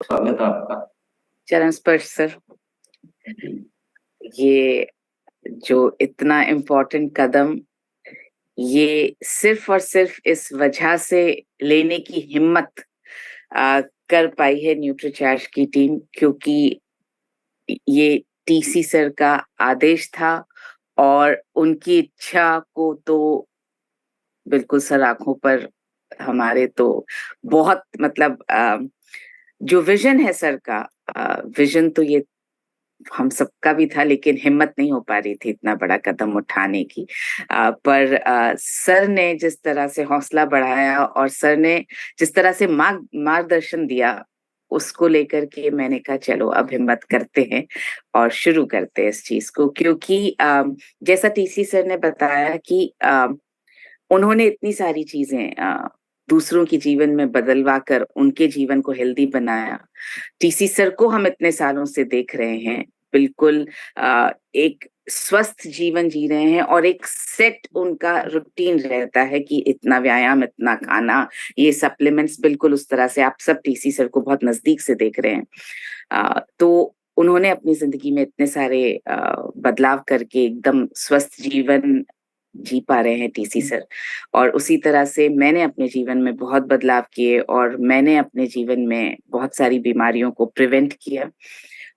स्वागत है आपका। चरण स्पर्श सर, ये जो इतना इम्पोर्टेंट कदम, ये सिर्फ और सिर्फ इस वजह से लेने की हिम्मत कर पाई है न्यूट्रीचार्ज की टीम, क्योंकि ये टीसी सर का आदेश था और उनकी इच्छा को तो बिल्कुल सर आंखों पर हमारे तो बहुत मतलब जो विजन है सर का, विजन तो ये हम सबका भी था, लेकिन हिम्मत नहीं हो पा रही थी इतना बड़ा कदम उठाने की। पर सर ने जिस तरह से हौसला बढ़ाया और सर ने जिस तरह से मार्गदर्शन दिया, उसको लेकर के मैंने कहा चलो अब हिम्मत करते हैं और शुरू करते हैं इस चीज को। क्योंकि जैसा टीसी सर ने बताया कि उन्होंने इतनी सारी चीजें दूसरों के जीवन में बदलवा कर उनके जीवन को हेल्दी बनाया। टीसी सर को हम इतने सालों से देख रहे हैं, बिल्कुल एक स्वस्थ जीवन जी रहे हैं और एक सेट उनका रूटीन रहता है कि इतना व्यायाम, इतना खाना, ये सप्लीमेंट्स, बिल्कुल उस तरह से आप सब टीसी सर को बहुत नजदीक से देख रहे हैं। तो उन्होंने अपनी जिंदगी में इतने सारे बदलाव करके एकदम स्वस्थ जीवन जी पा रहे हैं टीसी सर। और उसी तरह से मैंने अपने जीवन में बहुत बदलाव किए और मैंने अपने जीवन में बहुत सारी बीमारियों को प्रिवेंट किया।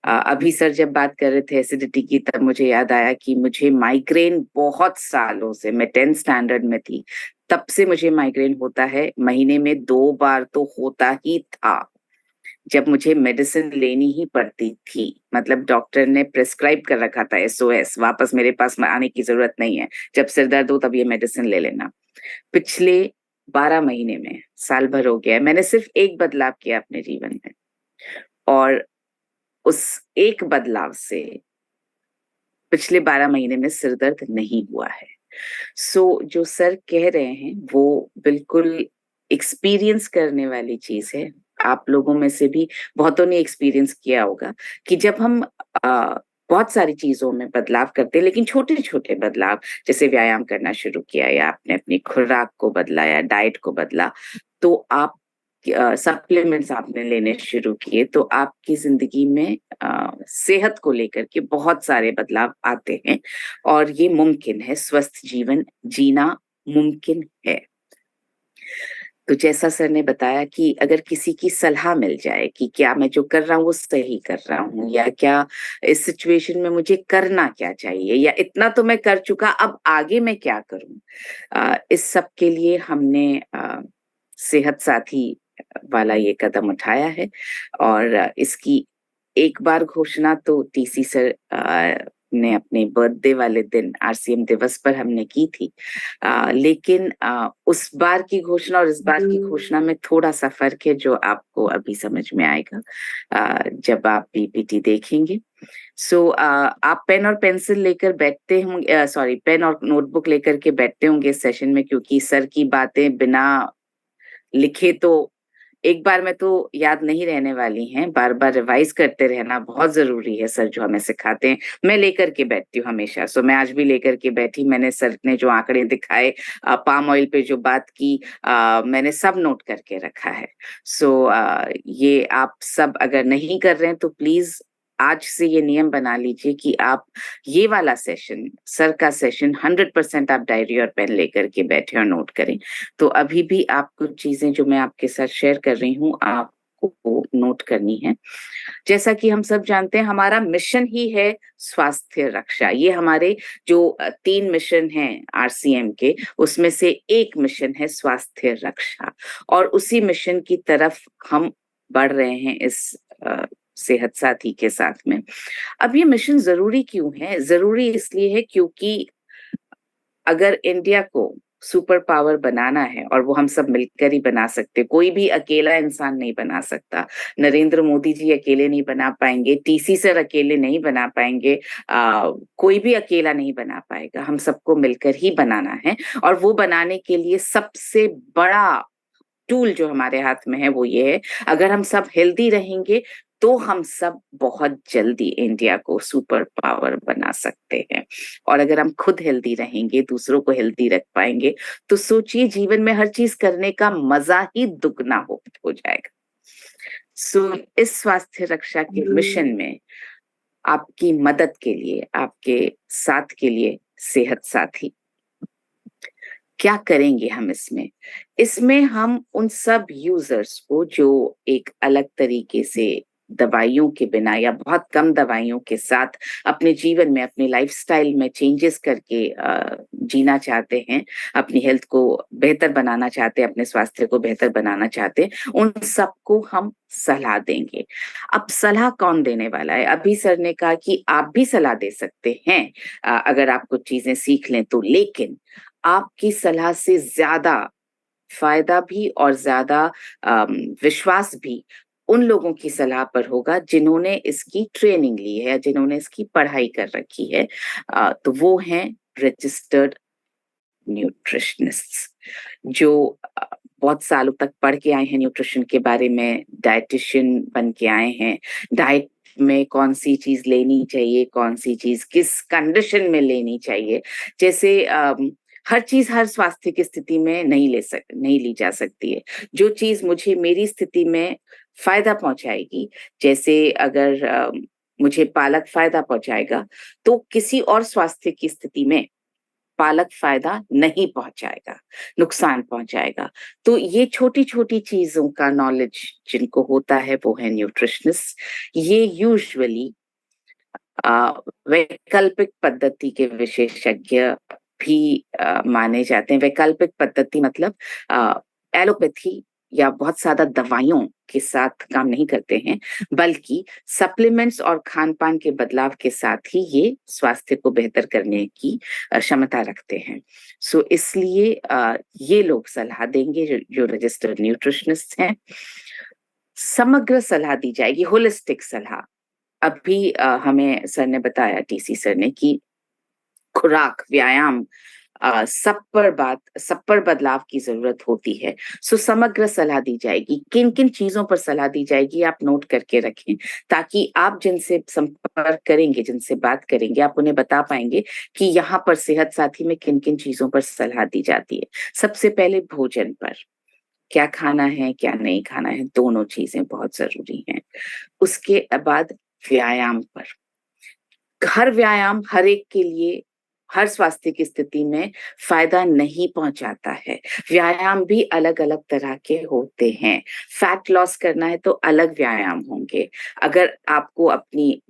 अभी सर जब बात कर रहे थे एसिडिटी की, तब मुझे याद आया कि मुझे माइग्रेन बहुत सालों से, मैं 10th स्टैंडर्ड में थी तब से मुझे माइग्रेन होता है, महीने में 2 बार तो होता ही था, जब मुझे मेडिसिन लेनी ही पड़ती थी। मतलब डॉक्टर ने प्रिस्क्राइब कर रखा था एसओएस, वापस मेरे पास आने की जरूरत नहीं है, जब सिर दर्द हो तब ये मेडिसिन ले लेना। पिछले 12 महीने में, साल भर हो गया है, मैंने सिर्फ एक बदलाव किया अपने जीवन में, और उस एक बदलाव से पिछले 12 महीने में सिर दर्द नहीं हुआ है। सो जो सर कह रहे हैं वो बिल्कुल एक्सपीरियंस करने वाली चीज है। आप लोगों में से भी बहुतों ने एक्सपीरियंस किया होगा कि जब हम बहुत सारी चीजों में बदलाव करते हैं, लेकिन छोटे छोटे बदलाव, जैसे व्यायाम करना शुरू किया या आपने अपनी खुराक को बदला या डाइट को बदला, तो आप सप्लीमेंट्स आपने लेने शुरू किए, तो आपकी जिंदगी में सेहत को लेकर के बहुत सारे बदलाव आते हैं और ये मुमकिन है, स्वस्थ जीवन जीना मुमकिन है। तो जैसा सर ने बताया कि अगर किसी की सलाह मिल जाए कि क्या मैं जो कर रहा हूँ वो सही कर रहा हूँ, या क्या इस सिचुएशन में मुझे करना क्या चाहिए, या इतना तो मैं कर चुका, अब आगे मैं क्या करूँ, इस सब के लिए हमने सेहत साथी वाला ये कदम उठाया है। और इसकी एक बार घोषणा तो टीसी सर ने अपने बर्थडे वाले दिन, आरसीएम दिवस पर हमने की थी, लेकिन उस बार की घोषणा और इस बार की घोषणा में थोड़ा सा फर्क है, जो आपको अभी समझ में आएगा जब आप पीपीटी देखेंगे। सो आप पेन और पेंसिल लेकर बैठते होंगे, सॉरी, पेन और नोटबुक लेकर के बैठते होंगे इस सेशन में, क्योंकि सर की बातें बिना लिखे तो एक बार में तो याद नहीं रहने वाली हैं, बार बार रिवाइज करते रहना बहुत जरूरी है। सर जो हमें सिखाते हैं, मैं लेकर के बैठती हूँ हमेशा। सो मैं आज भी लेकर के बैठी, मैंने सर ने जो आंकड़े दिखाए, पाम ऑयल पे जो बात की, मैंने सब नोट करके रखा है। सो ये आप सब अगर नहीं कर रहे हैं तो प्लीज आज से ये नियम बना लीजिए कि आप ये वाला सेशन, सर का सेशन, 100% आप डायरी और पेन लेकर के बैठे और नोट करें। तो अभी भी आप कुछ चीजें जो मैं आपके साथ शेयर कर रही हूँ आपको नोट करनी है। जैसा कि हम सब जानते हैं, हमारा मिशन ही है स्वास्थ्य रक्षा। ये हमारे जो 3 मिशन हैं आरसीएम के, उसमें से एक मिशन है स्वास्थ्य रक्षा, और उसी मिशन की तरफ हम बढ़ रहे हैं इस सेहत साथी के साथ में। अब ये मिशन जरूरी क्यों है? जरूरी इसलिए है क्योंकि अगर इंडिया को सुपर पावर बनाना है, और वो हम सब मिलकर ही बना सकते, कोई भी अकेला इंसान नहीं बना सकता। नरेंद्र मोदी जी अकेले नहीं बना पाएंगे, टीसी सर अकेले नहीं बना पाएंगे, कोई भी अकेला नहीं बना पाएगा, हम सबको मिलकर ही बनाना है। और वो बनाने के लिए सबसे बड़ा टूल जो हमारे हाथ में है वो ये है, अगर हम सब हेल्दी रहेंगे तो हम सब बहुत जल्दी इंडिया को सुपर पावर बना सकते हैं। और अगर हम खुद हेल्दी रहेंगे, दूसरों को हेल्दी रख पाएंगे, तो सोचिए जीवन में हर चीज करने का मजा ही दुगना हो जाएगा। सो इस स्वास्थ्य रक्षा के मिशन में आपकी मदद के लिए, आपके साथ के लिए सेहत साथी। क्या करेंगे हम इसमें? इसमें हम उन सब यूजर्स को जो एक अलग तरीके से दवाइयों के बिना या बहुत कम दवाइयों के साथ अपने जीवन में, अपने लाइफस्टाइल में चेंजेस करके जीना चाहते हैं, अपनी हेल्थ को बेहतर बनाना चाहते हैं, अपने स्वास्थ्य को बेहतर बनाना चाहते हैं, उन सबको हम सलाह देंगे। अब सलाह कौन देने वाला है? अभी सर ने कहा कि आप भी सलाह दे सकते हैं अगर आप कुछ चीजें सीख लें तो, लेकिन आपकी सलाह से ज्यादा फायदा भी और ज्यादा विश्वास भी उन लोगों की सलाह पर होगा जिन्होंने इसकी ट्रेनिंग ली है या जिन्होंने इसकी पढ़ाई कर रखी है। तो वो हैं रजिस्टर्ड न्यूट्रिशनिस्ट, जो बहुत सालों तक पढ़ के आए हैं न्यूट्रिशन के बारे में, डाइटिशियन बन के आए हैं, डाइट में कौन सी चीज लेनी चाहिए, कौन सी चीज किस कंडीशन में लेनी चाहिए। जैसे हर चीज हर स्वास्थ्य की स्थिति में नहीं ली जा सकती है। जो चीज मुझे मेरी स्थिति में फायदा पहुंचाएगी, जैसे अगर मुझे पालक फायदा पहुंचाएगा, तो किसी और स्वास्थ्य की स्थिति में पालक फायदा नहीं पहुंचाएगा, नुकसान पहुंचाएगा। तो ये छोटी छोटी चीजों का नॉलेज जिनको होता है वो है न्यूट्रिशनिस्ट। ये यूजुअली वैकल्पिक पद्धति के विशेषज्ञ भी माने जाते हैं। वैकल्पिक पद्धति मतलब एलोपैथी या बहुत ज्यादा दवाइयों के साथ काम नहीं करते हैं, बल्कि सप्लीमेंट्स और खान पान के बदलाव के साथ ही ये स्वास्थ्य को बेहतर करने की क्षमता रखते हैं। सो इसलिए ये लोग सलाह देंगे जो रजिस्टर्ड न्यूट्रिशनिस्ट हैं। समग्र सलाह दी जाएगी, होलिस्टिक सलाह। अभी हमें सर ने बताया, टीसी सर ने, कि खुराक, व्यायाम, सब पर बदलाव की जरूरत होती है। सो समग्र सलाह दी जाएगी। किन किन चीजों पर सलाह दी जाएगी आप नोट करके रखें, ताकि आप जिनसे संपर्क करेंगे, जिनसे बात करेंगे, आप उन्हें बता पाएंगे कि यहाँ पर सेहत साथी में किन किन चीजों पर सलाह दी जाती है। सबसे पहले भोजन पर, क्या खाना है क्या नहीं खाना है, दोनों चीजें बहुत जरूरी हैं। उसके बाद व्यायाम पर, हर व्यायाम हर एक के लिए, हर स्वास्थ्य की स्थिति में फायदा नहीं पहुंचाता है। व्यायाम भी अलग अलग तरह के होते हैं। फैट लॉस करना है तो अलग व्यायाम होंगे। अगर आपको अपनी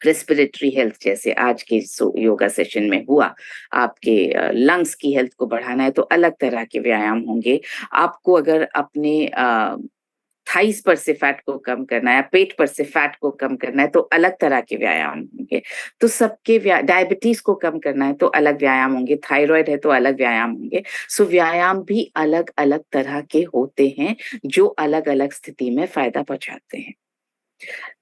रेस्पिरेटरी हेल्थ, जैसे आज के योगा सेशन में हुआ, आपके लंग्स की हेल्थ को बढ़ाना है तो अलग तरह के व्यायाम होंगे। आपको अगर अपने थाइस पर से फैट को कम करना है, पेट पर से फैट को कम करना है तो अलग तरह के व्यायाम होंगे। तो सबके डायबिटीज को कम करना है तो अलग व्यायाम होंगे, थायराइड है तो अलग व्यायाम होंगे। सो व्यायाम भी अलग अलग तरह के होते हैं जो अलग अलग स्थिति में फायदा पहुंचाते हैं।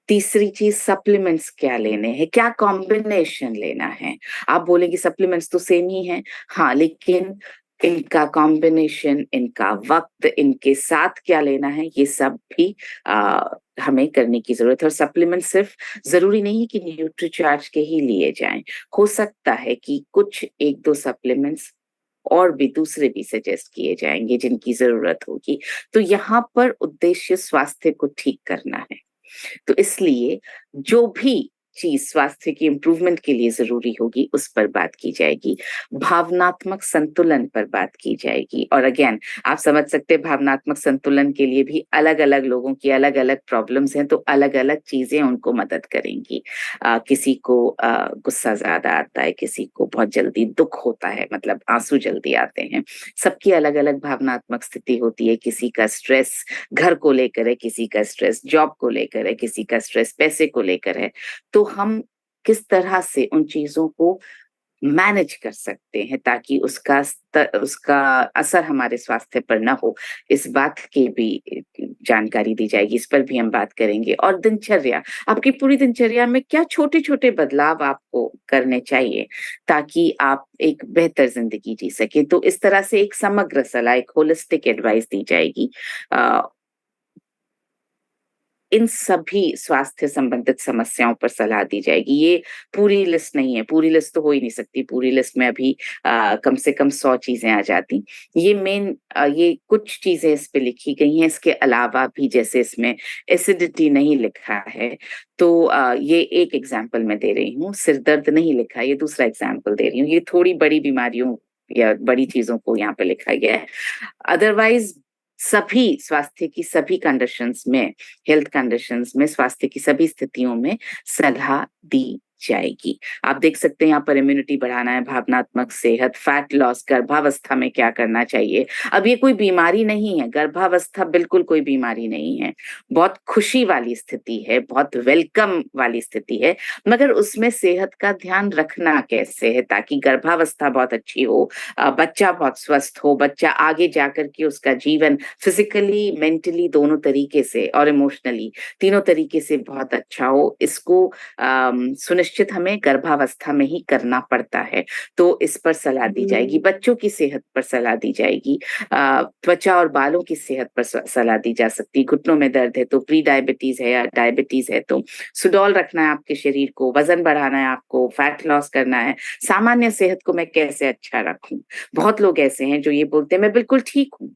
तीसरी चीज, सप्लीमेंट्स क्या लेने हैं, क्या कॉम्बिनेशन लेना है। आप बोलेंगे सप्लीमेंट्स तो सेम ही हैं, हाँ, लेकिन इनका कॉम्बिनेशन, इनका वक्त, इनके साथ क्या लेना है, ये सब भी हमें करने की जरूरत है। और सप्लीमेंट सिर्फ जरूरी नहीं है कि न्यूट्रीचार्ज के ही लिए जाएं। हो सकता है कि कुछ एक दो सप्लीमेंट्स और भी दूसरे भी सजेस्ट किए जाएंगे जिनकी जरूरत होगी। तो यहाँ पर उद्देश्य स्वास्थ्य को ठीक करना है। तो इसलिए जो भी चीज स्वास्थ्य की इंप्रूवमेंट के लिए जरूरी होगी उस पर बात की जाएगी। भावनात्मक संतुलन पर बात की जाएगी। और अगेन आप समझ सकते हैं, भावनात्मक संतुलन के लिए भी अलग अलग लोगों की अलग अलग प्रॉब्लम्स हैं, तो अलग अलग चीजें उनको मदद करेंगी। किसी को गुस्सा ज्यादा आता है, किसी को बहुत जल्दी दुख होता है, मतलब आंसू जल्दी आते हैं। सबकी अलग अलग भावनात्मक स्थिति होती है। किसी का स्ट्रेस घर को लेकर है, किसी का स्ट्रेस जॉब को लेकर है, किसी का स्ट्रेस पैसे को लेकर है। तो हम किस तरह से उन चीजों को मैनेज कर सकते हैं ताकि उसका असर हमारे स्वास्थ्य पर ना हो, इस बात की भी जानकारी दी जाएगी। इस पर भी हम बात करेंगे। और दिनचर्या, आपकी पूरी दिनचर्या में क्या छोटे छोटे बदलाव आपको करने चाहिए ताकि आप एक बेहतर जिंदगी जी सके। तो इस तरह से एक समग्र सलाह, एक होलिस्टिक एडवाइस दी जाएगी। इन सभी स्वास्थ्य संबंधित समस्याओं पर सलाह दी जाएगी। ये पूरी लिस्ट नहीं है, पूरी लिस्ट तो हो ही नहीं सकती, पूरी लिस्ट में अभी कम से कम 100 चीजें आ जाती। ये ये कुछ चीजें इस पे लिखी गई हैं। इसके अलावा भी जैसे इसमें एसिडिटी नहीं लिखा है, तो ये एक एग्जाम्पल मैं दे रही हूँ। सिर दर्द नहीं लिखा, ये दूसरा एग्जाम्पल दे रही हूँ। ये थोड़ी बड़ी बीमारियों या बड़ी चीजों को यहाँ पे लिखा गया है। अदरवाइज सभी स्वास्थ्य की सभी कंडीशंस में, हेल्थ कंडीशंस में, स्वास्थ्य की सभी स्थितियों में सलाह दी जाएगी। आप देख सकते हैं यहाँ पर इम्यूनिटी बढ़ाना है, भावनात्मक सेहत, फैट लॉस, गर्भावस्था में क्या करना चाहिए। अब ये कोई बीमारी नहीं है, गर्भावस्था बिल्कुल कोई बीमारी नहीं है, बहुत खुशी वाली स्थिति है, बहुत वेलकम वाली स्थिति है, मगर उसमें सेहत का ध्यान रखना कैसे है ताकि गर्भावस्था बहुत अच्छी हो, बच्चा बहुत स्वस्थ हो, बच्चा आगे जाकर के उसका जीवन फिजिकली, मेंटली दोनों तरीके से और इमोशनली तीनों तरीके से बहुत अच्छा हो। इसको सुनिश्चित हमें गर्भावस्था में ही करना पड़ता है, तो इस पर सलाह दी जाएगी। बच्चों की सेहत पर सलाह दी जाएगी, त्वचा और बालों की सेहत पर सलाह दी जा सकती है। घुटनों में दर्द है तो प्री डायबिटीज है या डायबिटीज है तो सुडॉल रखना है आपके शरीर को, वजन बढ़ाना है आपको, फैट लॉस करना है, सामान्य सेहत को मैं कैसे अच्छा रखूं। बहुत लोग ऐसे हैं जो ये बोलते हैं मैं बिल्कुल ठीक हूँ,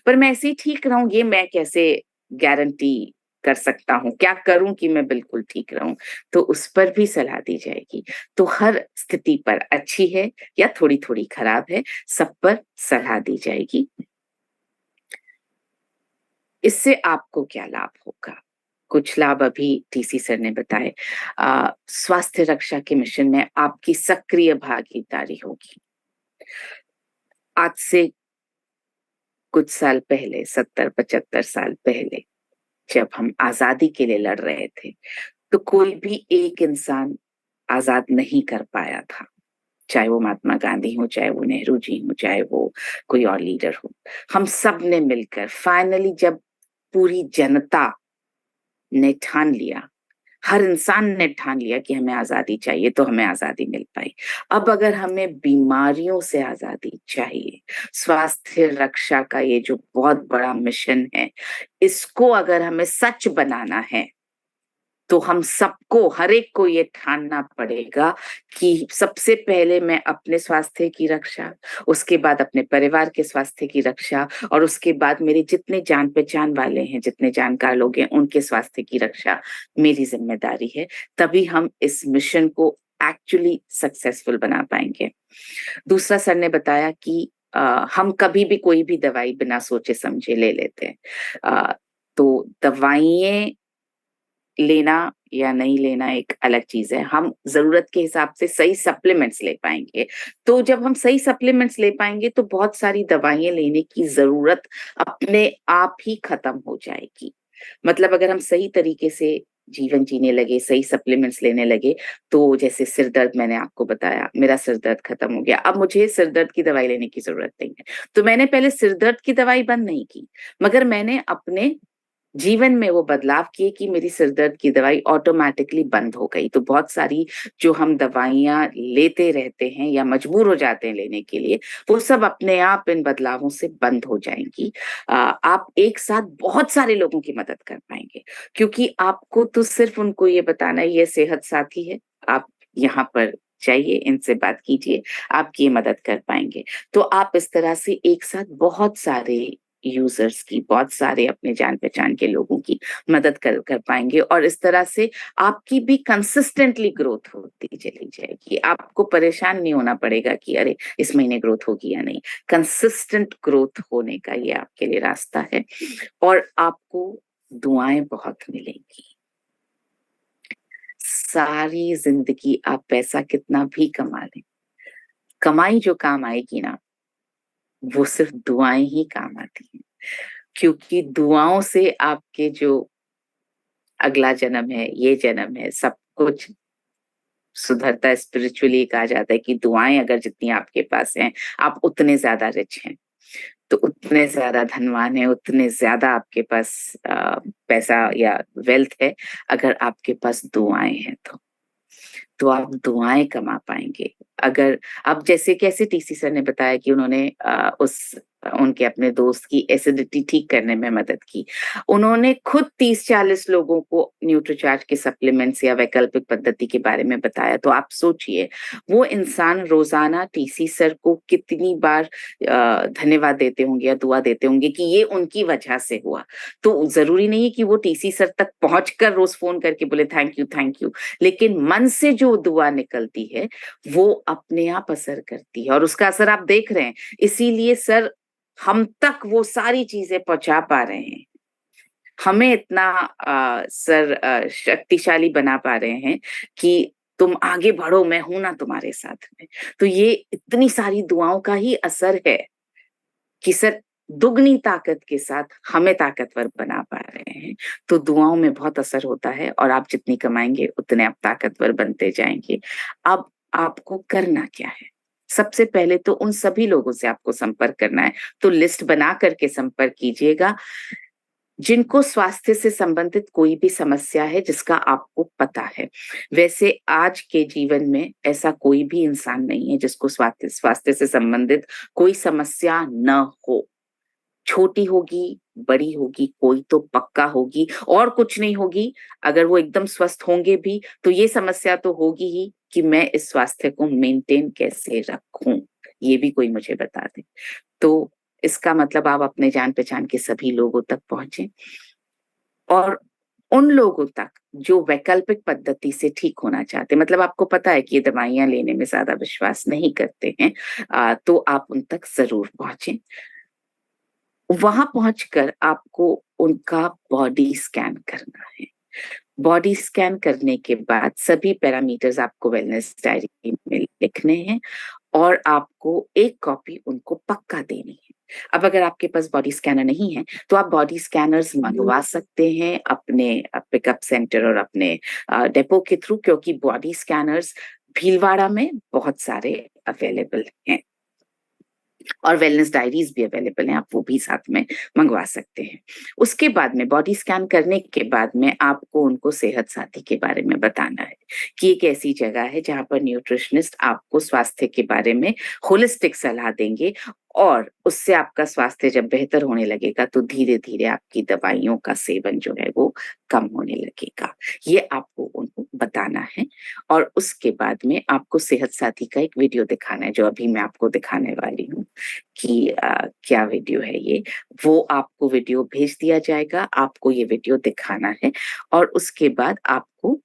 पर मैं ऐसे ही ठीक रहूं ये मैं कैसे गारंटी कर सकता हूँ, क्या करूं कि मैं बिल्कुल ठीक रहूं। तो उस पर भी सलाह दी जाएगी। तो हर स्थिति पर, अच्छी है या थोड़ी थोड़ी खराब है, सब पर सलाह दी जाएगी। इससे आपको क्या लाभ होगा? कुछ लाभ अभी टीसी सर ने बताए। स्वास्थ्य रक्षा के मिशन में आपकी सक्रिय भागीदारी होगी। आज से कुछ साल पहले, 70-75 साल पहले, जब हम आजादी के लिए लड़ रहे थे, तो कोई भी एक इंसान आजाद नहीं कर पाया था, चाहे वो महात्मा गांधी हो, चाहे वो नेहरू जी हो, चाहे वो कोई और लीडर हो। हम सब ने मिलकर फाइनली जब पूरी जनता ने ठान लिया, हर इंसान ने ठान लिया कि हमें आजादी चाहिए, तो हमें आजादी मिल पाई। अब अगर हमें बीमारियों से आजादी चाहिए, स्वास्थ्य रक्षा का ये जो बहुत बड़ा मिशन है, इसको अगर हमें सच बनाना है, तो हम सबको, हर एक को ये ठानना पड़ेगा कि सबसे पहले मैं अपने स्वास्थ्य की रक्षा, उसके बाद अपने परिवार के स्वास्थ्य की रक्षा, और उसके बाद मेरे जितने जान पहचान वाले हैं, जितने जानकार लोग हैं, उनके स्वास्थ्य की रक्षा मेरी जिम्मेदारी है। तभी हम इस मिशन को एक्चुअली सक्सेसफुल बना पाएंगे। दूसरा, सर ने बताया कि हम कभी भी कोई भी दवाई बिना सोचे समझे ले लेते हैं। तो दवाइयां लेना या नहीं लेना एक अलग चीज है। हम जरूरत के हिसाब से सही सप्लीमेंट्स ले पाएंगे। तो जब हम सही सप्लीमेंट्स ले पाएंगे तो बहुत सारी दवाइयां लेने की जरूरत अपने आप ही खत्म हो जाएगी। मतलब अगर हम सही तरीके से जीवन जीने लगे, सही सप्लीमेंट्स लेने लगे, तो जैसे सिर दर्द, मैंने आपको बताया मेरा सिर दर्द खत्म हो गया, अब मुझे सिर दर्द की दवाई लेने की जरूरत नहीं है। तो मैंने पहले सिर दर्द की दवाई बंद नहीं की, मगर मैंने अपने जीवन में वो बदलाव किए कि मेरी सिरदर्द की दवाई ऑटोमेटिकली बंद हो गई। तो बहुत सारी जो हम दवाइयां लेते रहते हैं या मजबूर हो जाते हैं लेने के लिए, वो सब अपने आप इन बदलावों से बंद हो जाएंगी। आप एक साथ बहुत सारे लोगों की मदद कर पाएंगे, क्योंकि आपको तो सिर्फ उनको ये बताना है ये सेहत साथी है, आप यहाँ पर जाइए, इनसे बात कीजिए, आपकी ये मदद कर पाएंगे। तो आप इस तरह से एक साथ बहुत सारे यूजर्स की, बहुत सारे अपने जान पहचान के लोगों की मदद कर पाएंगे, और इस तरह से आपकी भी कंसिस्टेंटली ग्रोथ होती चली जाएगी। आपको परेशान नहीं होना पड़ेगा कि अरे इस महीने ग्रोथ होगी या नहीं। कंसिस्टेंट ग्रोथ होने का ये आपके लिए रास्ता है, और आपको दुआएं बहुत मिलेंगी। सारी जिंदगी आप पैसा कितना भी कमा लें, कमाई जो काम आएगी ना, वो सिर्फ दुआएं ही काम आती हैं। क्योंकि दुआओं से आपके जो अगला जन्म है, ये जन्म है, सब कुछ सुधरता है। स्पिरिचुअली कहा जाता है कि दुआएं अगर जितनी आपके पास हैं, आप उतने ज्यादा रिच हैं, तो उतने ज्यादा धनवान है, उतने ज्यादा आपके पास पैसा या वेल्थ है, अगर आपके पास दुआएं हैं तो आप दुआएं कमा पाएंगे। अगर अब जैसे कैसे टीसी सर ने बताया कि उन्होंने उनके अपने दोस्त की एसिडिटी ठीक करने में मदद की, उन्होंने खुद 30-40 लोगों को न्यूट्रीचार्ज के सप्लीमेंट्स या वैकल्पिक पद्धति के बारे में बताया। तो आप सोचिए वो इंसान रोजाना टीसी सर को कितनी बार धन्यवाद देते होंगे या दुआ देते होंगे कि ये उनकी वजह से हुआ। तो जरूरी नहीं है कि वो टीसी सर तक पहुंचकर रोज फोन करके बोले थैंक यू, लेकिन मन से जो दुआ निकलती है वो अपने आप असर करती है, और उसका असर आप देख रहे हैं। इसीलिए सर हम तक वो सारी चीजें पहुंचा पा रहे हैं, हमें इतना सर शक्तिशाली बना पा रहे हैं कि तुम आगे बढ़ो, मैं हूं ना तुम्हारे साथ में। तो ये इतनी सारी दुआओं का ही असर है कि सर दुगनी ताकत के साथ हमें ताकतवर बना पा रहे हैं। तो दुआओं में बहुत असर होता है, और आप जितनी कमाएंगे उतने आप ताकतवर बनते जाएंगे। अब आपको करना क्या है? सबसे पहले तो उन सभी लोगों से आपको संपर्क करना है, तो लिस्ट बना करके संपर्क कीजिएगा जिनको स्वास्थ्य से संबंधित कोई भी समस्या है जिसका आपको पता है। वैसे आज के जीवन में ऐसा कोई भी इंसान नहीं है जिसको स्वास्थ्य से संबंधित कोई समस्या न हो। छोटी होगी, बड़ी होगी, कोई तो पक्का होगी, और कुछ नहीं होगी। अगर वो एकदम स्वस्थ होंगे भी तो ये समस्या तो होगी ही कि मैं इस स्वास्थ्य को मेंटेन कैसे रखूं, ये भी कोई मुझे बता दे। तो इसका मतलब आप अपने जान पहचान के सभी लोगों तक पहुंचे, और उन लोगों तक जो वैकल्पिक पद्धति से ठीक होना चाहते हैं, मतलब आपको पता है कि ये दवाइयां लेने में ज्यादा विश्वास नहीं करते हैं, तो आप उन तक जरूर पहुंचे। वहां पहुंचकर आपको उनका बॉडी स्कैन करना है। बॉडी स्कैन करने के बाद सभी पैरामीटर्स आपको वेलनेस डायरी में लिखने हैं, और आपको एक कॉपी उनको पक्का देनी है। अब अगर आपके पास बॉडी स्कैनर नहीं है तो आप बॉडी स्कैनर्स मंगवा सकते हैं अपने पिकअप सेंटर और अपने डेपो के थ्रू, क्योंकि बॉडी स्कैनर्स भीलवाड़ा में बहुत सारे अवेलेबल हैं, और वेलनेस डायरीज भी अवेलेबल हैं, आप वो भी साथ में मंगवा सकते हैं। उसके बाद में बॉडी स्कैन करने के बाद में आपको उनको सेहत साथी के बारे में बताना है कि एक ऐसी जगह है जहां पर न्यूट्रिशनिस्ट आपको स्वास्थ्य के बारे में होलिस्टिक सलाह देंगे, और उससे आपका स्वास्थ्य जब बेहतर होने लगेगा तो धीरे धीरे आपकी दवाइयों का सेवन जो है वो कम होने लगेगा। ये आपको उनको बताना है। और उसके बाद में आपको सेहत साथी का एक वीडियो दिखाना है, जो अभी मैं आपको दिखाने वाली हूँ कि क्या वीडियो है ये। वो आपको वीडियो भेज दिया जाएगा, आपको ये वीडियो दिखाना है, और उसके बाद आपको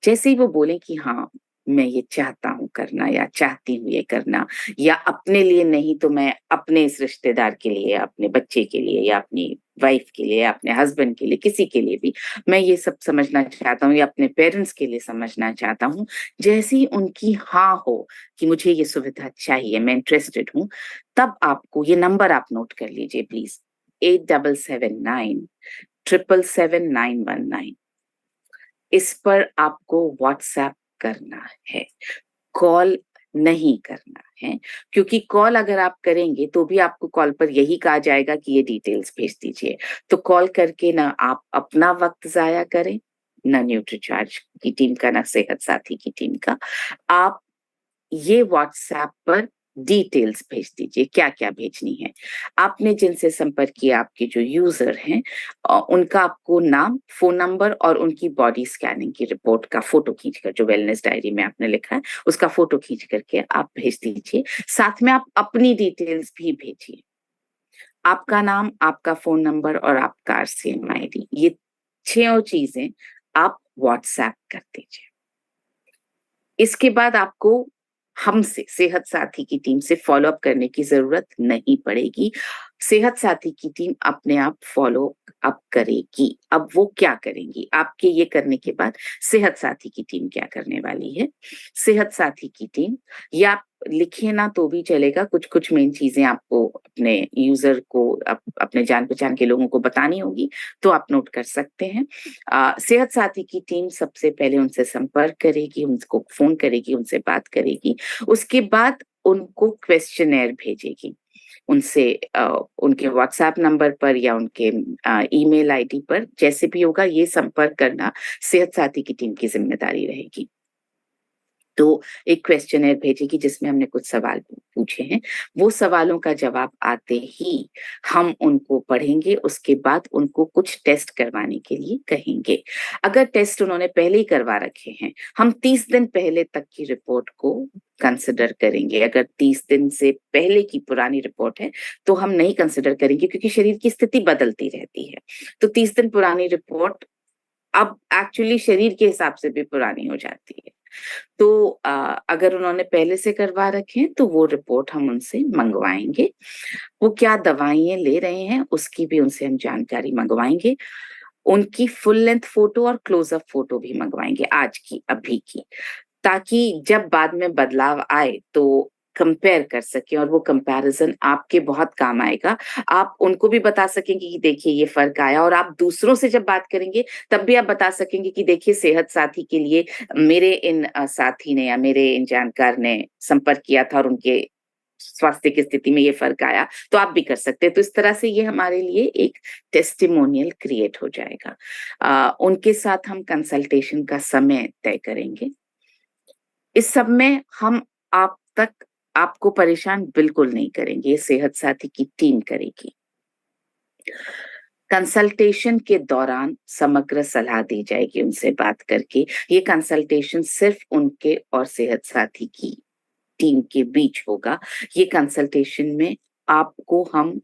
जैसे ही वो बोले कि हाँ मैं ये चाहता हूँ करना या चाहती हूँ ये करना, या अपने लिए नहीं तो मैं अपने इस रिश्तेदार के लिए, अपने बच्चे के लिए, या अपनी वाइफ के लिए, अपने हस्बैंड के लिए, किसी के लिए भी मैं ये सब समझना चाहता हूँ, या अपने पेरेंट्स के लिए समझना चाहता हूँ, जैसे ही उनकी हाँ हो कि मुझे ये सुविधा चाहिए, मैं इंटरेस्टेड हूँ, तब आपको ये नंबर आप नोट कर लीजिए प्लीज, 8779 777 919। इस पर आपको व्हाट्सएप करना है, कॉल नहीं करना है, क्योंकि कॉल अगर आप करेंगे तो भी आपको कॉल पर यही कहा जाएगा कि ये डिटेल्स भेज दीजिए। तो कॉल करके ना आप अपना वक्त जाया करें, ना न्यूट्रीचार्ज की टीम का, ना सेहत साथी की टीम का। आप ये व्हाट्सएप पर डिटेल्स भेज दीजिए, क्या क्या भेजनी है। आपने जिनसे संपर्क किया, आपके जो यूजर हैं, उनका आपको नाम, फोन नंबर और उनकी बॉडी स्कैनिंग की रिपोर्ट का फोटो खींचकर, जो वेलनेस डायरी में आपने लिखा है उसका फोटो खींच करके आप भेज दीजिए। साथ में आप अपनी डिटेल्स भी भेजिए, आपका नाम, आपका फोन नंबर और आपका RCM ID, ये 6 चीजें आप व्हाट्सएप कर दीजिए। इसके बाद आपको हमसे, सेहत साथी की टीम से फॉलो अप करने की जरूरत नहीं पड़ेगी। सेहत साथी की टीम अपने आप फॉलो अप करेगी। अब वो क्या करेंगी आपके ये करने के बाद? सेहत साथी की टीम क्या करने वाली है? सेहत साथी की टीम, या आप लिखिए ना तो भी चलेगा, कुछ कुछ मेन चीजें आपको अपने यूजर को, अपने जान पहचान के लोगों को बतानी होगी, तो आप नोट कर सकते हैं। सेहत साथी की टीम सबसे पहले उनसे संपर्क करेगी, उनको फोन करेगी, उनसे बात करेगी। उसके बाद उनको क्वेश्चनेयर भेजेगी, उनसे उनके व्हाट्सएप नंबर पर या उनके ईमेल आईडी पर, जैसे भी होगा ये संपर्क करना सेहत साथी की टीम की जिम्मेदारी रहेगी। तो एक क्वेश्चनर भेजेगी जिसमें हमने कुछ सवाल पूछे हैं। वो सवालों का जवाब आते ही हम उनको पढ़ेंगे, उसके बाद उनको कुछ टेस्ट करवाने के लिए कहेंगे। अगर टेस्ट उन्होंने पहले ही करवा रखे हैं, हम 30 दिन पहले तक की रिपोर्ट को कंसिडर करेंगे। अगर 30 दिन से पहले की पुरानी रिपोर्ट है तो हम नहीं कंसिडर करेंगे, क्योंकि शरीर की स्थिति बदलती रहती है। तो 30 दिन पुरानी रिपोर्ट अब एक्चुअली शरीर के हिसाब से भी पुरानी हो जाती है। तो अगर उन्होंने पहले से करवा रखे हैं तो वो रिपोर्ट हम उनसे मंगवाएंगे। वो क्या दवाइयां ले रहे हैं उसकी भी उनसे हम जानकारी मंगवाएंगे। उनकी फुल लेंथ फोटो और क्लोजअप फोटो भी मंगवाएंगे, आज की, अभी की, ताकि जब बाद में बदलाव आए तो कंपेयर कर सके, और वो कंपैरिजन आपके बहुत काम आएगा। आप उनको भी बता सकेंगे कि देखिए ये फर्क आया, और आप दूसरों से जब बात करेंगे तब भी आप बता सकेंगे कि देखिए सेहत साथी के लिए मेरे इन साथी ने या मेरे इन जानकार ने संपर्क किया था और उनके स्वास्थ्य की स्थिति में ये फर्क आया, तो आप भी कर सकते हैं। तो इस तरह से ये हमारे लिए एक टेस्टिमोनियल क्रिएट हो जाएगा। उनके साथ हम कंसल्टेशन का समय तय करेंगे। इस सब में हम आप तक आपको परेशान बिल्कुल नहीं करेंगे, ये सेहत साथी की टीम करेगी। कंसल्टेशन के दौरान समग्र सलाह दी जाएगी उनसे बात करके। ये कंसल्टेशन सिर्फ उनके और सेहत साथी की टीम के बीच होगा। ये कंसल्टेशन में आपको हम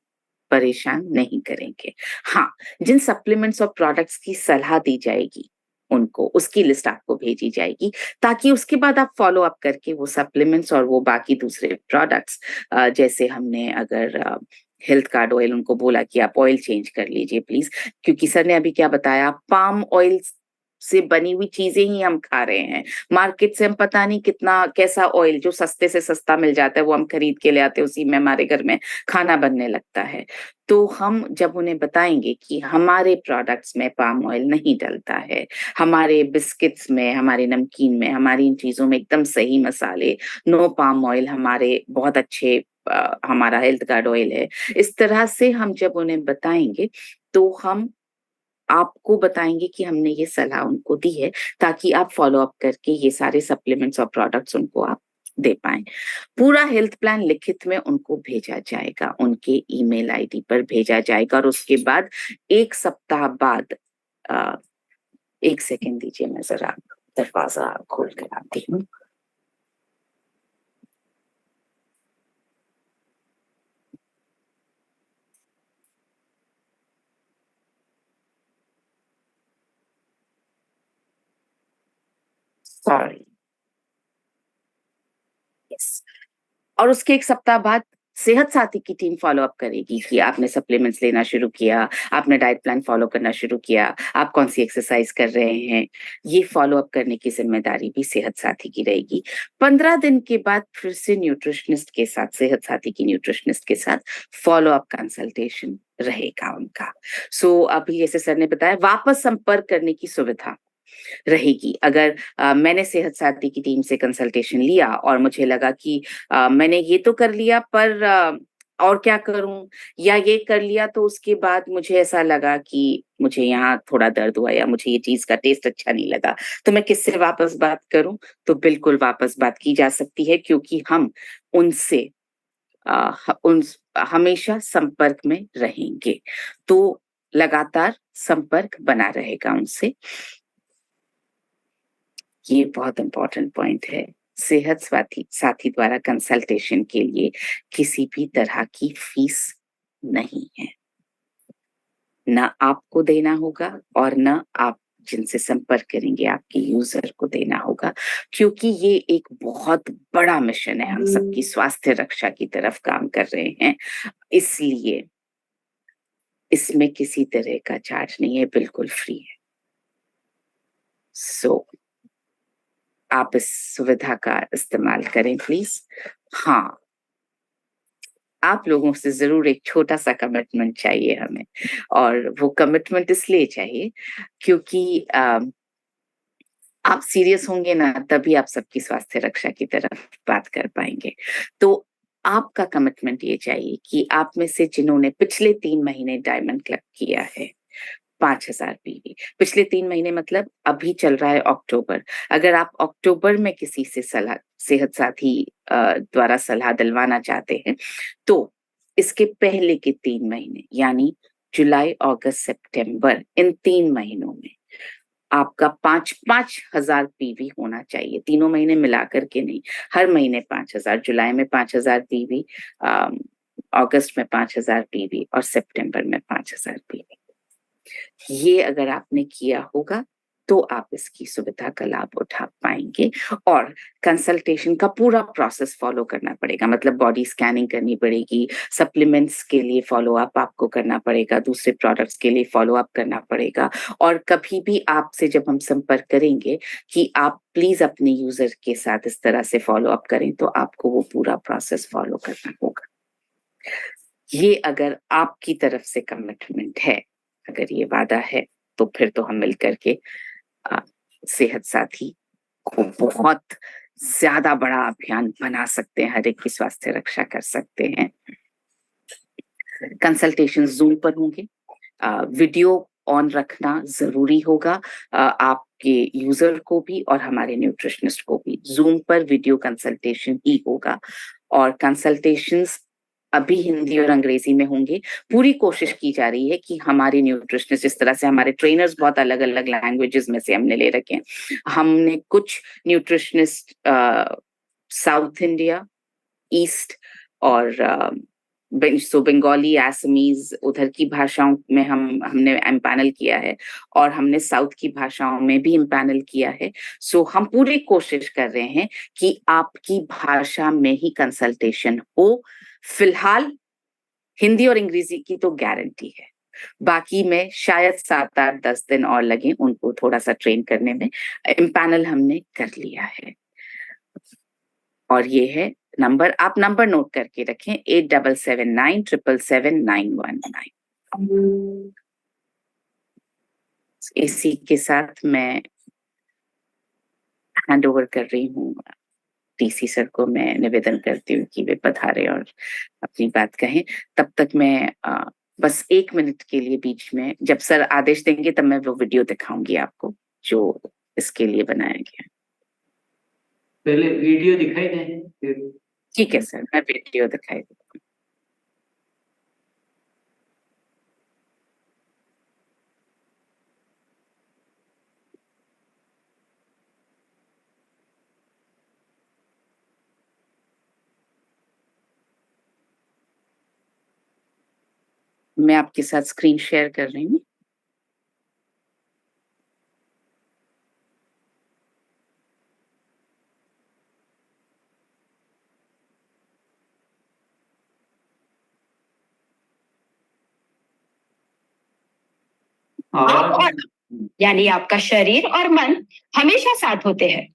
परेशान नहीं करेंगे। हाँ, जिन सप्लीमेंट्स और प्रोडक्ट्स की सलाह दी जाएगी उनको, उसकी लिस्ट आपको भेजी जाएगी, ताकि उसके बाद आप फॉलो अप करके वो सप्लीमेंट्स और वो बाकी दूसरे प्रोडक्ट्स, जैसे हमने अगर हेल्थ कार्ड ऑयल उनको बोला कि आप ऑयल चेंज कर लीजिए प्लीज, क्योंकि सर ने अभी क्या बताया, पाम ऑयल से बनी हुई चीजें ही हम खा रहे हैं। मार्केट से हम पता नहीं कितना कैसा ऑयल जो सस्ते से सस्ता मिल जाता है वो हम खरीद के ले आते हैं, उसी में हमारे घर में खाना बनने लगता है। तो हम जब उन्हें बताएंगे कि हमारे प्रोडक्ट्स में पाम ऑयल नहीं डलता है, हमारे बिस्किट्स में, हमारे नमकीन में, हमारी इन चीजों में एकदम सही मसाले, नो पाम ऑयल, हमारे बहुत अच्छे हमारा हेल्थ कार्ड ऑयल है, इस तरह से हम जब उन्हें बताएंगे तो हम आपको बताएंगे कि हमने ये सलाह उनको दी है, ताकि आप फॉलो अप करके ये सारे सप्लीमेंट्स और प्रोडक्ट्स उनको आप दे पाएं। पूरा हेल्थ प्लान लिखित में उनको भेजा जाएगा, उनके ईमेल आईडी पर भेजा जाएगा, और उसके बाद 1 सप्ताह बाद, एक सेकेंड दीजिए, मैं जरा दरवाजा खोल कर आती हूँ। सॉरी। यस। और उसके 1 सप्ताह बाद सेहत साथी की टीम फॉलो अप करेगी कि आपने सप्लीमेंट्स लेना शुरू किया, आपने डाइट प्लान फॉलो करना शुरू किया, आप कौन सी एक्सरसाइज कर रहे हैं। ये फॉलो अप करने की जिम्मेदारी भी सेहत साथी की रहेगी। 15 दिन के बाद फिर से न्यूट्रिशनिस्ट के साथ, सेहत साथी की न्यूट्रिशनिस्ट के साथ फॉलो अप कंसल्टेशन रहेगा उनका। सो अभी जैसे सर ने बताया, वापस संपर्क करने की सुविधा रहेगी। अगर मैंने सेहत साथी की टीम से कंसल्टेशन लिया और मुझे लगा कि मैंने ये तो कर लिया, पर और क्या करूं, या ये कर लिया तो उसके बाद मुझे ऐसा लगा कि मुझे यहाँ थोड़ा दर्द हुआ, या मुझे ये चीज का टेस्ट अच्छा नहीं लगा, तो मैं किससे वापस बात करूं। तो बिल्कुल वापस बात की जा सकती है, क्योंकि हम उनसे उन हमेशा संपर्क में रहेंगे। तो लगातार संपर्क बना रहेगा उनसे। ये बहुत इंपॉर्टेंट पॉइंट है। सेहत साथी साथी द्वारा कंसल्टेशन के लिए किसी भी तरह की फीस नहीं है, ना आपको देना होगा और ना आप जिनसे संपर्क करेंगे आपके यूजर को देना होगा, क्योंकि ये एक बहुत बड़ा मिशन है। हम सबकी स्वास्थ्य रक्षा की तरफ काम कर रहे हैं, इसलिए इसमें किसी तरह का चार्ज नहीं है, बिल्कुल फ्री है। सो आप इस सुविधा का इस्तेमाल करें प्लीज। हाँ, आप लोगों से जरूर एक छोटा सा कमिटमेंट चाहिए हमें, और वो कमिटमेंट इसलिए चाहिए क्योंकि आप सीरियस होंगे ना, तभी आप सबकी स्वास्थ्य रक्षा की तरफ बात कर पाएंगे। तो आपका कमिटमेंट ये चाहिए कि आप में से जिन्होंने पिछले 3 महीने डायमंड क्लब किया है, 5,000 पीवी। पिछले 3 महीने मतलब अभी चल रहा है अक्टूबर। अगर आप अक्टूबर में किसी से सेहत साथी द्वारा सलाह दिलवाना चाहते हैं, तो इसके पहले के 3 महीने यानी जुलाई, अगस्त, सितंबर, इन 3 महीनों में आपका 5,000 पीवी होना चाहिए, तीनों महीने मिलाकर के नहीं, हर महीने 5,000। जुलाई में 5,000 पीवी, अगस्त में 5,000 पीवी और सितंबर में 5,000 पीवी। ये अगर आपने किया होगा तो आप इसकी सुविधा का लाभ उठा पाएंगे। और कंसल्टेशन का पूरा प्रोसेस फॉलो करना पड़ेगा, मतलब बॉडी स्कैनिंग करनी पड़ेगी, सप्लीमेंट्स के लिए फॉलो अप आपको करना पड़ेगा, दूसरे प्रोडक्ट्स के लिए फॉलो अप करना पड़ेगा। और कभी भी आपसे जब हम संपर्क करेंगे कि आप प्लीज अपने यूजर के साथ इस तरह से फॉलो अप करें, तो आपको वो पूरा प्रोसेस फॉलो करना होगा। ये अगर आपकी तरफ से कमिटमेंट है, अगर ये वादा है, तो फिर तो हम मिलकर के सेहत साथी को बहुत ज्यादा बड़ा अभियान बना सकते हैं, हर एक की स्वास्थ्य रक्षा कर सकते हैं। कंसल्टेशन जूम पर होंगे, वीडियो ऑन रखना जरूरी होगा, आपके यूजर को भी और हमारे न्यूट्रिशनिस्ट को भी। जूम पर वीडियो कंसल्टेशन ही होगा और कंसल्टेशंस अभी हिंदी और अंग्रेजी में होंगे। पूरी कोशिश की जा रही है कि हमारे न्यूट्रिशनिस्ट, जिस तरह से हमारे ट्रेनर्स बहुत अलग अलग लैंग्वेजेस में से हमने ले रखे हैं, हमने कुछ न्यूट्रिशनिस्ट साउथ इंडिया, ईस्ट और बंगाली, असमीज, उधर की भाषाओं में हमने एम्पैनल किया है और हमने साउथ की भाषाओं में भी एम्पैनल किया है। सो हम पूरी कोशिश कर रहे हैं कि आपकी भाषा में ही कंसल्टेशन हो। फिलहाल हिंदी और अंग्रेजी की तो गारंटी है, बाकी में शायद 7, 8, 10 दिन और लगे उनको थोड़ा सा ट्रेन करने में। एम्पैनल हमने कर लिया है और ये है नंबर, आप नंबर नोट करके रखें, 8779779119। इसी के साथ मैं हैंड ओवर कर रही हूँ टीसी सर को। मैं निवेदन करती हूँ कि वे पधारे और अपनी बात कहें। तब तक मैं बस 1 मिनट के लिए बीच में, जब सर आदेश देंगे तब मैं वो वीडियो दिखाऊंगी आपको जो इसके लिए बनाया गया। पहले वीडियो दिखाई दें। ठीक है सर, मैं वीडियो दिखाई दूँ। मैं आपके साथ स्क्रीन शेयर कर रही हूँ। यानी आपका शरीर और मन हमेशा साथ होते हैं।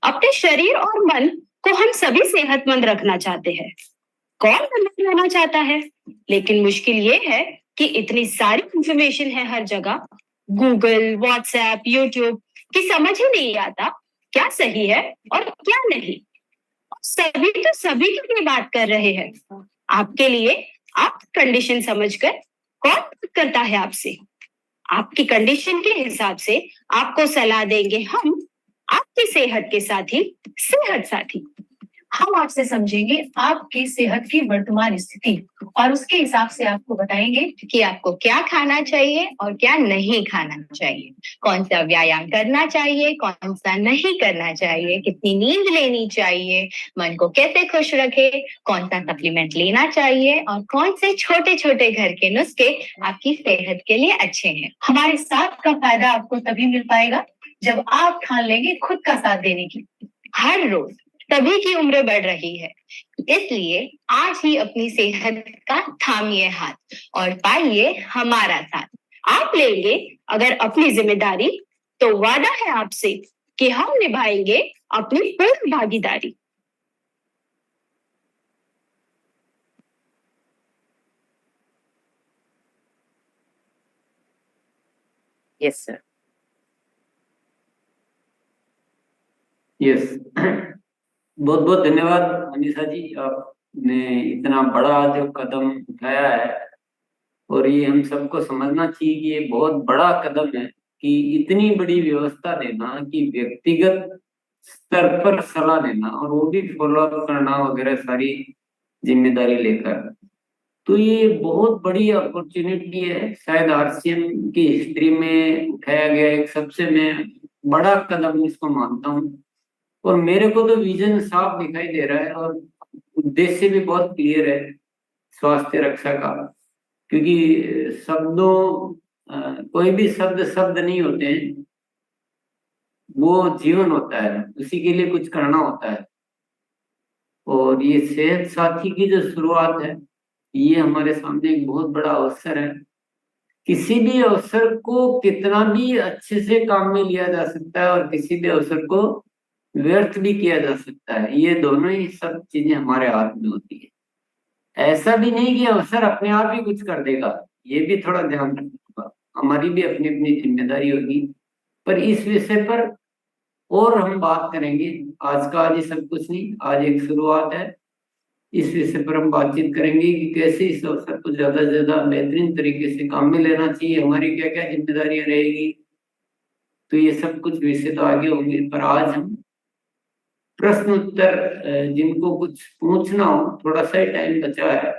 अपने शरीर और मन को हम सभी सेहतमंद रखना चाहते हैं। कौन बंधन रहना चाहता है? लेकिन मुश्किल ये है कि इतनी सारी इंफॉर्मेशन है हर जगह, गूगल, व्हाट्सएप, यूट्यूब, कि समझ ही नहीं आता क्या सही है और क्या नहीं। सभी तो सभी के लिए बात कर रहे हैं। आपके लिए आप कंडीशन समझकर कौन बात करता है आपसे? आपकी कंडीशन के हिसाब से आपको सलाह देंगे हम, आपकी सेहत के साथी, सेहत साथी। हम आपसे समझेंगे आपकी सेहत की वर्तमान स्थिति और उसके हिसाब से आपको बताएंगे कि आपको क्या खाना चाहिए और क्या नहीं खाना चाहिए, कौन सा व्यायाम करना चाहिए, कौन सा नहीं करना चाहिए, कितनी नींद लेनी चाहिए, मन को कैसे खुश रखे, कौन सा सप्लीमेंट लेना चाहिए और कौन से छोटे छोटे घर के नुस्खे आपकी सेहत के लिए अच्छे हैं। हमारे साथ का फायदा आपको तभी मिल पाएगा जब आप ठान लेंगे खुद का साथ देने की। हर रोज सभी की उम्र बढ़ रही है, इसलिए आज ही अपनी सेहत का थामिए हाथ और पाइए हमारा साथ। आप लेंगे अगर अपनी जिम्मेदारी, तो वादा है आपसे कि हम निभाएंगे अपनी पूर्ण भागीदारी। Yes sir. यस, बहुत बहुत धन्यवाद मनीषा जी, आपने इतना बड़ा जो कदम उठाया है और ये हम सबको समझना चाहिए कि ये बहुत बड़ा कदम है कि इतनी बड़ी व्यवस्था देना, कि व्यक्तिगत स्तर पर सलाह देना और वो भी फॉलो अप करना वगैरह सारी जिम्मेदारी लेकर। तो ये बहुत बड़ी अपॉर्चुनिटी है, शायद आरसीएम की हिस्ट्री में उठाया गया एक सबसे मैं बड़ा कदम इसको मानता हूँ। और मेरे को तो विजन साफ दिखाई दे रहा है और उद्देश्य भी बहुत क्लियर है स्वास्थ्य रक्षा का। क्योंकि शब्दों कोई भी शब्द शब्द नहीं होते हैं, वो जीवन होता है, उसी के लिए कुछ करना होता है। और ये सेहत साथी की जो शुरुआत है, ये हमारे सामने एक बहुत बड़ा अवसर है। किसी भी अवसर को कितना भी अच्छे से काम में लिया जा सकता है और किसी भी अवसर को व्यर्थ भी किया जा सकता है। ये दोनों ही सब चीजें हमारे हाथ में होती है। ऐसा भी नहीं कि अवसर अपने आप ही कुछ कर देगा, ये भी थोड़ा ध्यान रखना होगा, हमारी भी अपनी अपनी जिम्मेदारी होगी। पर इस विषय पर और हम बात करेंगे। आज का आज ही सब कुछ नहीं, आज एक शुरुआत है। इस विषय पर हम बातचीत करेंगे कि कैसे इस अवसर को ज्यादा से ज्यादा बेहतरीन तरीके से काम में लेना चाहिए, हमारी क्या क्या जिम्मेदारियां रहेगी। तो ये सब कुछ विषय तो आगे होंगे, पर आज हम प्रश्न उत्तर जिनको कुछ पूछना हो, थोड़ा सा ही टाइम बचा है,